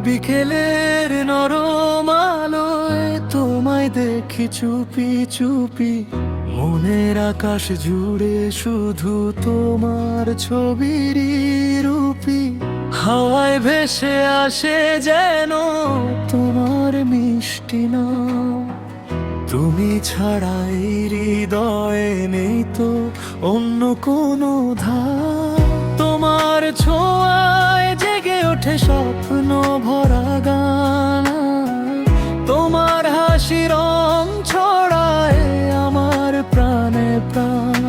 বিকেলের নরম আলোয় তোমায় দেখি চুপি চুপি, মনের আকাশ জুড়ে শুধু তোমার ছবিরই রূপী। হাওয়ায় ভেসে আসে যেন তোমার মিষ্টি নাম। তুমি ছাড়া এই হৃদয়ে নেই তো অন্য কোনো ধার। তোমার ছোঁয়ায় জেগে ওঠে স্বপ্ন ভরা গান। তোমার হাসি রং ছড়ায় আমার প্রাণে প্রাণ।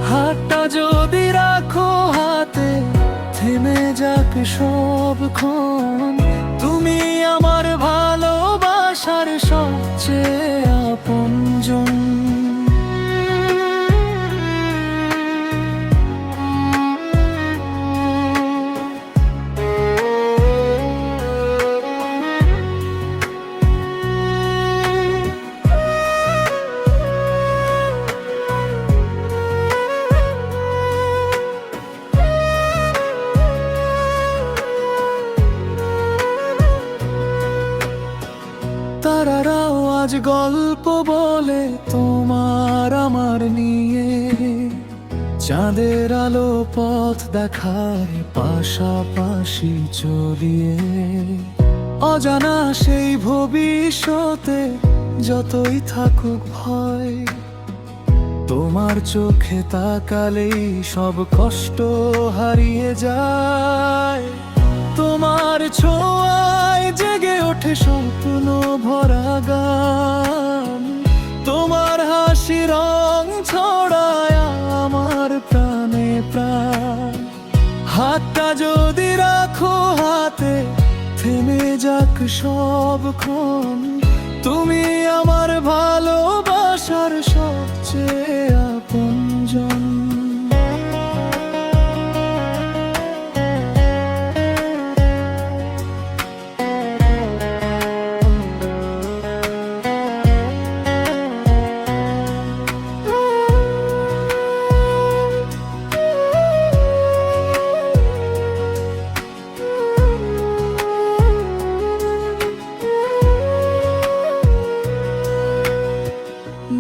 হাতটা যদি রাখো হাতে, থেমে যাক সবক্ষণ। তুমি আমার ভালোবাসার সবচেয়ে আপনজন। তারারাও আজ গল্প বলে তোমার আমার নিয়ে। চাঁদের আলো পথ দেখায় পাশাপাশি চলিয়ে। অজানা সেই ভবিষ্যতে যতই থাকুক ভয়, তোমার চোখে তাকালেই সব কষ্ট হারিয়ে যায়। তোমার ছোঁয়ায় জেগে ওঠে স্বপ্ন ভরা গান। তোমার হাসি রং ছড়ায় আমার প্রাণে প্রাণ। হাতটা যদি রাখো হাতে, থেমে যাক সবক্ষণ। তুমি আমার ভালোবাসার সবচেয়ে আপনজন।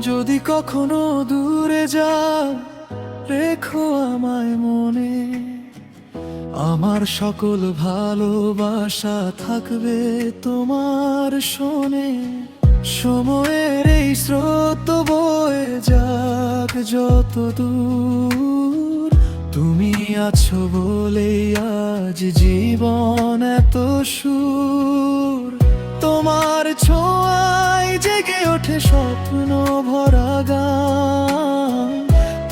যদি কখনো দূরে যাও, রেখো আমায় মনে। আমার সকল ভালোবাসা থাকবে তোমার শোনে। সময়ের এই স্রোত বয়ে যাক যত দূর, তুমি আছো বলেই আজ জীবন এত সুর। তোমার ছোঁয়ায় জেগে ওঠে স্বপ্ন ভরা গান।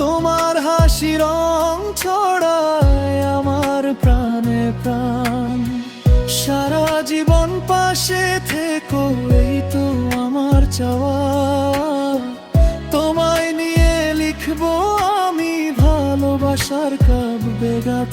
তোমার হাসি রং ছড়ায় আমার প্রাণে প্রাণ। সারা জীবন পাশে থেকো এই তো আমার চাওয়া। তোমায় নিয়ে লিখবো আমি ভালোবাসার কাব্যে গাথা।